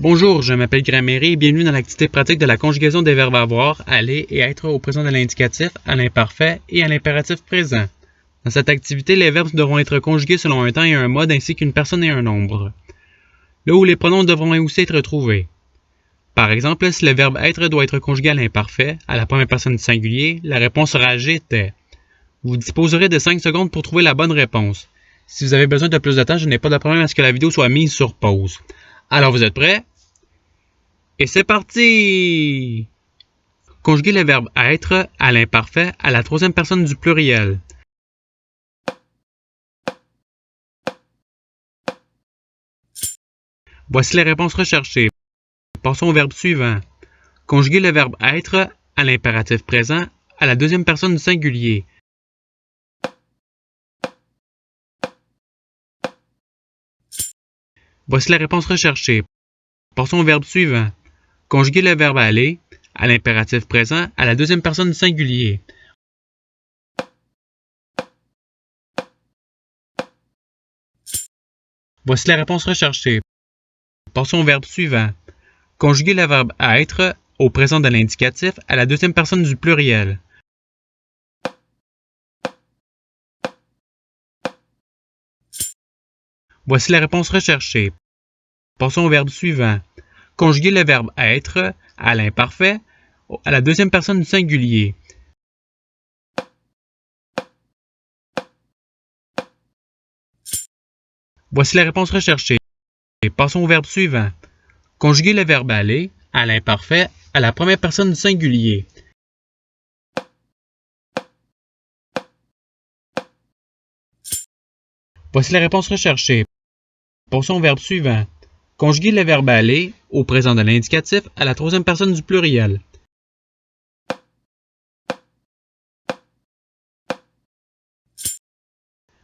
Bonjour, je m'appelle Grammaire et bienvenue dans l'activité pratique de la conjugaison des verbes avoir, aller et être au présent de l'indicatif, à l'imparfait et à l'impératif présent. Dans cette activité, les verbes devront être conjugués selon un temps et un mode ainsi qu'une personne et un nombre. Là où les pronoms devront aussi être trouvés. Par exemple, si le verbe être doit être conjugué à l'imparfait, à la première personne du singulier, la réponse sera j'étais. Vous disposerez de 5 secondes pour trouver la bonne réponse. Si vous avez besoin de plus de temps, je n'ai pas de problème à ce que la vidéo soit mise sur pause. Alors vous êtes prêts? Et c'est parti! Conjuguer le verbe être à l'imparfait à la troisième personne du pluriel. Voici les réponses recherchées. Passons au verbe suivant. Conjuguer le verbe être à l'impératif présent à la deuxième personne du singulier. Voici la réponse recherchée. Passons au verbe suivant. Conjuguer le verbe aller à l'impératif présent à la deuxième personne du singulier. Voici la réponse recherchée. Passons au verbe suivant. Conjuguer le verbe être au présent de l'indicatif à la deuxième personne du pluriel. Voici la réponse recherchée. Passons au verbe suivant. Conjuguer le verbe être à l'imparfait à la deuxième personne du singulier. Voici la réponse recherchée. Passons au verbe suivant. Conjuguer le verbe aller à l'imparfait à la première personne du singulier. Voici la réponse recherchée. Passons au verbe suivant. Conjuguer le verbe aller au présent de l'indicatif à la troisième personne du pluriel.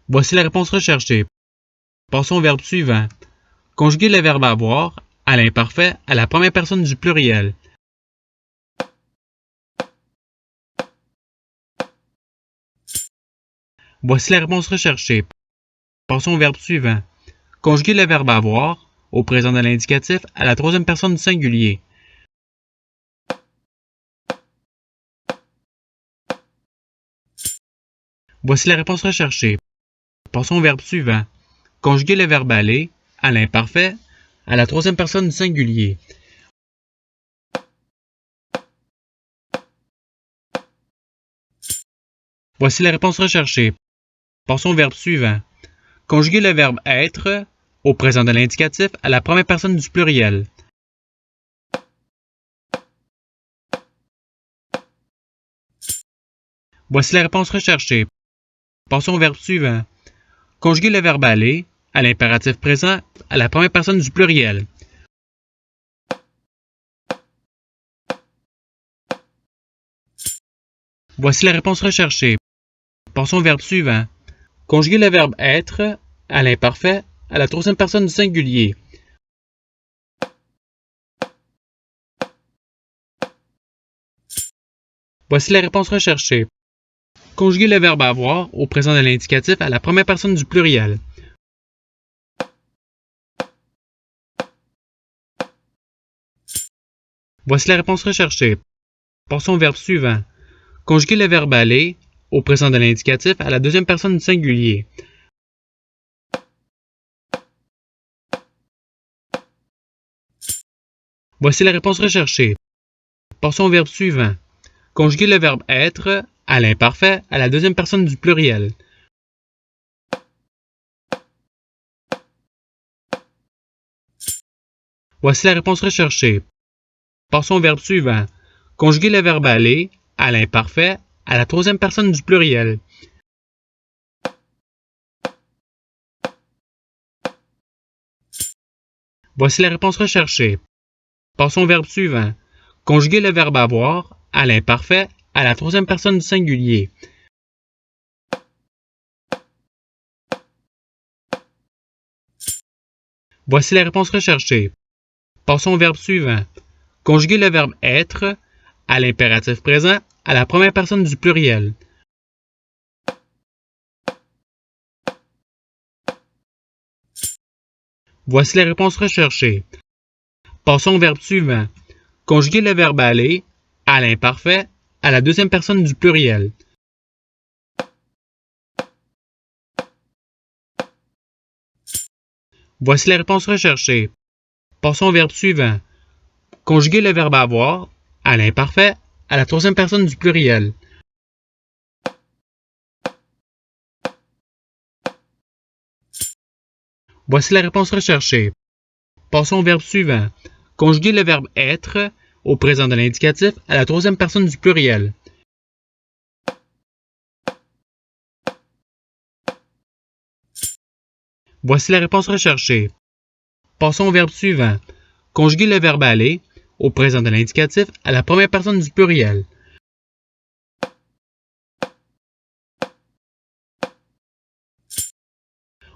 Voici la réponse recherchée. Passons au verbe suivant. Conjuguer le verbe avoir à l'imparfait à la première personne du pluriel. Voici la réponse recherchée. Passons au verbe suivant. Conjuguer le verbe avoir au présent de l'indicatif à la troisième personne du singulier. Voici la réponse recherchée. Passons au verbe suivant. Conjuguer le verbe aller à l'imparfait à la troisième personne du singulier. Voici la réponse recherchée. Passons au verbe suivant. Conjuguer le verbe être au présent de l'indicatif à la première personne du pluriel. Voici la réponse recherchée. Passons au verbe suivant. Conjuguer le verbe aller à l'impératif présent à la première personne du pluriel. Voici la réponse recherchée. Passons au verbe suivant. Conjuguer le verbe être à l'imparfait à la troisième personne du singulier. Voici la réponse recherchée. Conjuguer le verbe avoir au présent de l'indicatif à la première personne du pluriel. Voici la réponse recherchée. Passons au verbe suivant. Conjuguer le verbe aller au présent de l'indicatif à la deuxième personne du singulier. Voici la réponse recherchée. Passons au verbe suivant. Conjuguer le verbe être à l'imparfait à la deuxième personne du pluriel. Voici la réponse recherchée. Passons au verbe suivant. Conjuguer le verbe aller à l'imparfait à la troisième personne du pluriel. Voici la réponse recherchée. Passons au verbe suivant. Conjuguer le verbe avoir à l'imparfait à la troisième personne du singulier. Voici la réponse recherchée. Passons au verbe suivant. Conjuguer le verbe être à l'impératif présent à la première personne du pluriel. Voici la réponse recherchée. Passons au verbe suivant. Conjuguer le verbe aller à l'imparfait à la deuxième personne du pluriel. Voici la réponse recherchée. Passons au verbe suivant. Conjuguer le verbe avoir à l'imparfait à la troisième personne du pluriel. Voici la réponse recherchée. Passons au verbe suivant. Conjuguer le verbe être au présent de l'indicatif à la troisième personne du pluriel. Voici la réponse recherchée. Passons au verbe suivant. Conjuguer le verbe aller au présent de l'indicatif à la première personne du pluriel.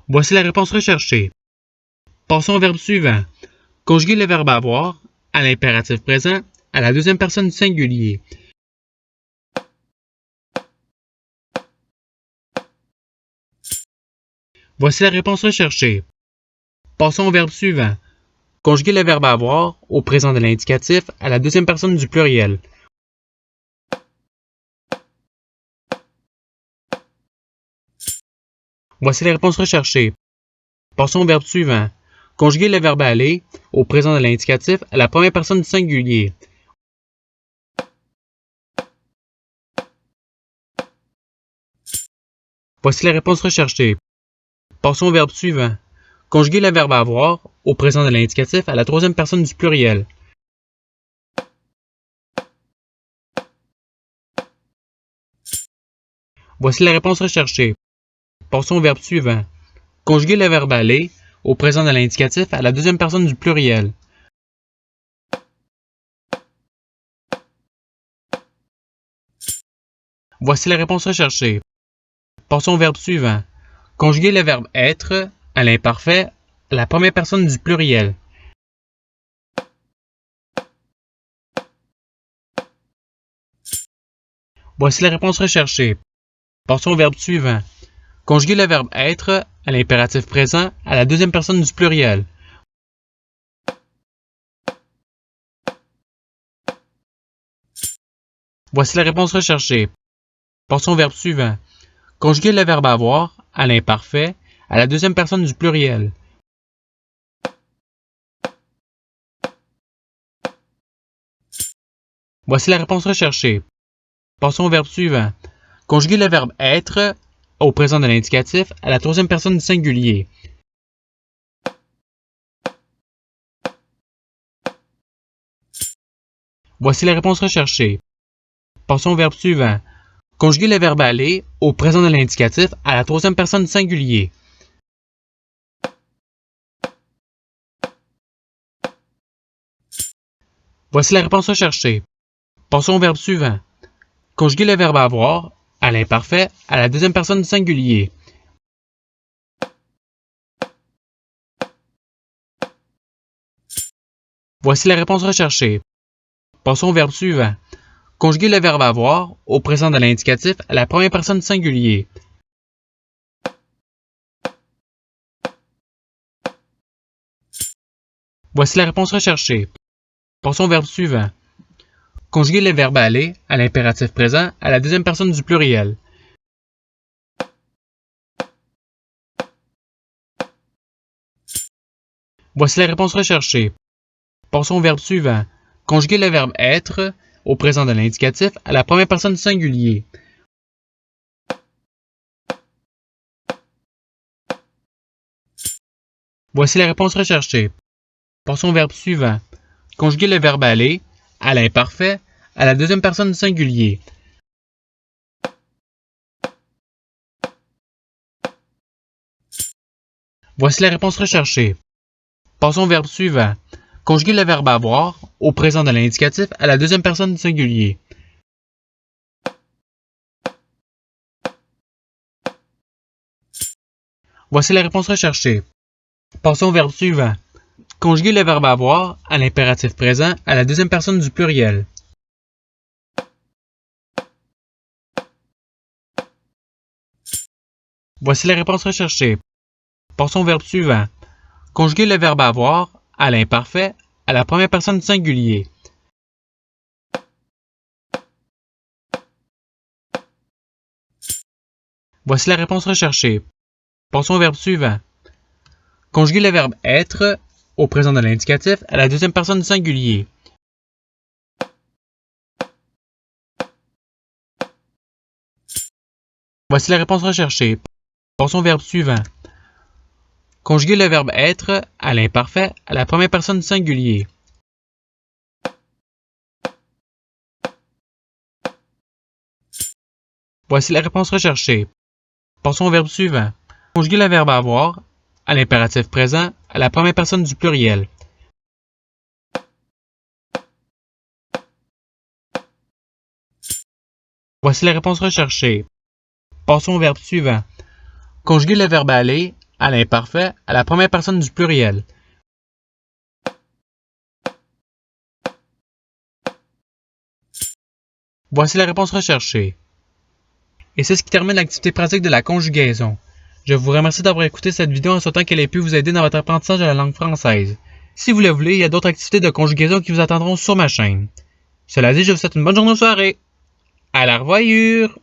Voici la réponse recherchée. Passons au verbe suivant. Conjuguer le verbe avoir à l'impératif présent à la deuxième personne du singulier. Voici la réponse recherchée. Passons au verbe suivant. Conjuguer le verbe avoir au présent de l'indicatif à la deuxième personne du pluriel. Voici la réponse recherchée. Passons au verbe suivant. Conjuguer le verbe aller au présent de l'indicatif à la première personne du singulier. Voici la réponse recherchée. Passons au verbe suivant. Conjuguer le verbe avoir au présent de l'indicatif à la troisième personne du pluriel. Voici la réponse recherchée. Passons au verbe suivant. Conjuguer le verbe aller au présent de l'indicatif à la deuxième personne du pluriel. Voici la réponse recherchée. Passons au verbe suivant. Conjuguer le verbe être à l'imparfait à la première personne du pluriel. Voici la réponse recherchée. Passons au verbe suivant. Conjuguer le verbe être à l'impératif présent à la deuxième personne du pluriel. Voici la réponse recherchée. Passons au verbe suivant. Conjuguer le verbe avoir à l'imparfait à la deuxième personne du pluriel. Voici la réponse recherchée. Passons au verbe suivant. Conjuguer le verbe être au présent de l'indicatif à la troisième personne du singulier. Voici la réponse recherchée. Passons au verbe suivant. Conjuguer le verbe aller au présent de l'indicatif à la troisième personne du singulier. Voici la réponse recherchée. Passons au verbe suivant. Conjuguer le verbe avoir à l'imparfait à la deuxième personne du singulier. Voici la réponse recherchée. Passons au verbe suivant. Conjuguer le verbe avoir au présent de l'indicatif à la première personne du singulier. Voici la réponse recherchée. Passons au verbe suivant. Conjuguer le verbe aller à l'impératif présent à la deuxième personne du pluriel. Voici la réponse recherchée. Passons au verbe suivant. Conjuguer le verbe être au présent de l'indicatif à la première personne du singulier. Voici la réponse recherchée. Passons au verbe suivant. Conjuguer le verbe aller à l'imparfait à la deuxième personne du singulier. Voici la réponse recherchée. Passons au verbe suivant. Conjuguer le verbe avoir au présent de l'indicatif à la deuxième personne du singulier. Voici la réponse recherchée. Passons au verbe suivant. Conjuguer le verbe avoir à l'impératif présent à la deuxième personne du pluriel. Voici la réponse recherchée. Passons au verbe suivant. Conjuguer le verbe avoir à l'imparfait à la première personne du singulier. Voici la réponse recherchée. Passons au verbe suivant. Conjuguer le verbe être au présent de l'indicatif à la deuxième personne du singulier. Voici la réponse recherchée. Passons au verbe suivant. Conjuguer le verbe être à l'imparfait à la première personne du singulier. Voici la réponse recherchée. Passons au verbe suivant. Conjuguer le verbe avoir à l'impératif présent à la première personne du pluriel. Voici la réponse recherchée. Passons au verbe suivant. Conjuguer le verbe aller à l'imparfait à la première personne du pluriel. Voici la réponse recherchée. Et c'est ce qui termine l'activité pratique de la conjugaison. Je vous remercie d'avoir écouté cette vidéo en souhaitant qu'elle ait pu vous aider dans votre apprentissage de la langue française. Si vous le voulez, il y a d'autres activités de conjugaison qui vous attendront sur ma chaîne. Cela dit, je vous souhaite une bonne journée ou soirée. À la revoyure!